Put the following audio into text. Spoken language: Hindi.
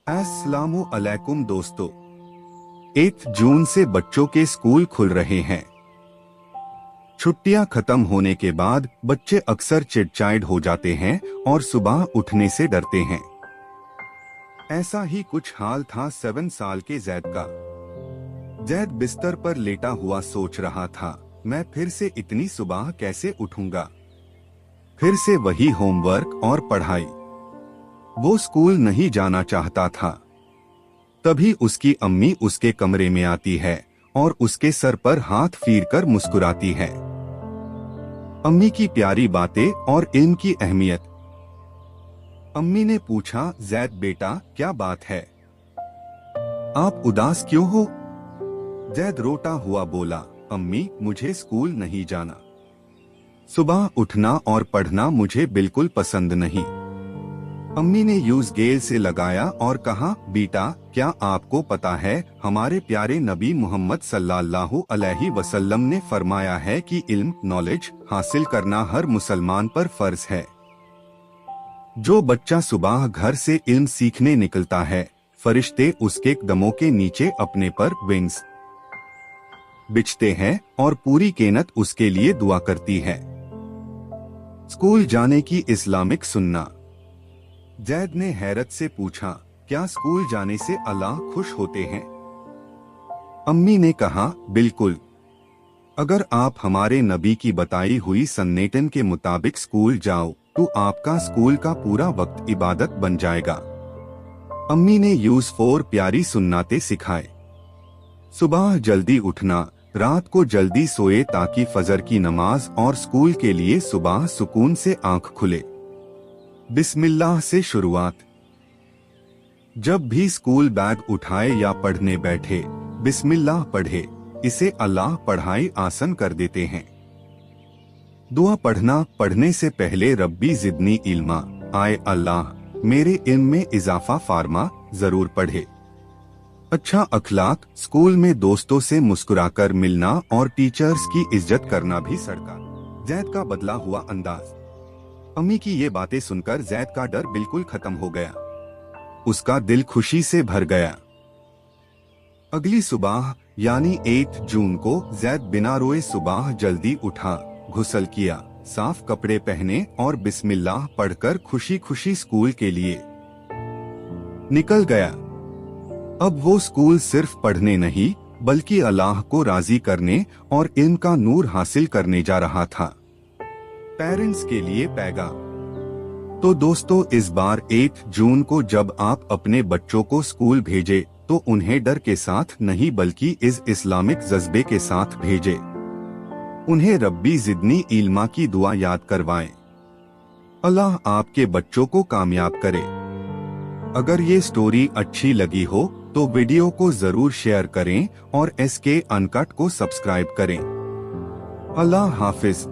अस्सलामु अलैकुम दोस्तों। 1 जून से बच्चों के स्कूल खुल रहे हैं। छुट्टियां खत्म होने के बाद बच्चे अक्सर चिड़चिड़ हो जाते हैं और सुबह उठने से डरते हैं। ऐसा ही कुछ हाल था 7 साल के जैद का। जैद बिस्तर पर लेटा हुआ सोच रहा था, मैं फिर से इतनी सुबह कैसे उठूंगा। फिर से वही होमवर्क और पढ़ाई। वो स्कूल नहीं जाना चाहता था। तभी उसकी अम्मी उसके कमरे में आती है और उसके सर पर हाथ फेरकर मुस्कुराती है। अम्मी की प्यारी बातें और इल्म की अहमियत। अम्मी ने पूछा, जैद बेटा क्या बात है, आप उदास क्यों हो? जैद रोता हुआ बोला, अम्मी मुझे स्कूल नहीं जाना। सुबह उठना और पढ़ना मुझे बिल्कुल पसंद नहीं। अम्मी ने यूज गेल से लगाया और कहा, बेटा क्या आपको पता है हमारे प्यारे नबी मोहम्मद सल्लल्लाहु अलैहि वसल्लम ने फरमाया है कि इल्म नॉलेज हासिल करना हर मुसलमान पर फर्ज है। जो बच्चा सुबह घर से इल्म सीखने निकलता है, फरिश्ते उसके कदमों के नीचे अपने पर विंग्स बिछते हैं और पूरी कायनात उसके लिए दुआ करती है। स्कूल जाने की इस्लामिक सुन्ना। जैद ने हैरत से पूछा, क्या स्कूल जाने से अल्लाह खुश होते हैं? अम्मी ने कहा, बिल्कुल। अगर आप हमारे नबी की बताई हुई सन्नेटन के मुताबिक स्कूल जाओ तो आपका स्कूल का पूरा वक्त इबादत बन जाएगा। अम्मी ने यूज 4 प्यारी सुन्नतें सिखाए। सुबह जल्दी उठना, रात को जल्दी सोए ताकि फजर की नमाज और स्कूल के लिए सुबह सुकून से आंख खुले। बिस्मिल्लाह से शुरुआत। जब भी स्कूल बैग उठाए या पढ़ने बैठे, बिस्मिल्लाह पढ़े। इसे अल्लाह पढ़ाई आसान कर देते हैं। दुआ पढ़ना, पढ़ने से पहले रब्बी जिदनी इल्मा, आए अल्लाह मेरे इल्म में इजाफा फार्मा, जरूर पढ़े। अच्छा अखलाक, स्कूल में दोस्तों से मुस्कुराकर मिलना और टीचर्स की इज्जत करना भी सड़का। जैद का बदला हुआ अंदाज। अम्मी की ये बातें सुनकर जैद का डर बिल्कुल खत्म हो गया। उसका दिल खुशी से भर गया। अगली सुबह यानी 8 जून को जैद बिना रोए सुबह जल्दी उठा, गुस्ल किया, साफ कपड़े पहने और बिस्मिल्लाह पढ़कर खुशी खुशी स्कूल के लिए निकल गया। अब वो स्कूल सिर्फ पढ़ने नहीं बल्कि अल्लाह को राजी करने और इल्म का नूर हासिल करने जा रहा था। पेरेंट्स के लिए पैगाम। तो दोस्तों, इस बार 8 जून को जब आप अपने बच्चों को स्कूल भेजे तो उन्हें डर के साथ नहीं बल्कि इस इस्लामिक जज्बे के साथ भेजे। उन्हें रब्बी जिदनी इल्मा की दुआ याद करवाएं। अल्लाह आपके बच्चों को कामयाब करे। अगर ये स्टोरी अच्छी लगी हो तो वीडियो को जरूर शेयर करें और SK अनकट को सब्सक्राइब करें। अल्लाह हाफिज।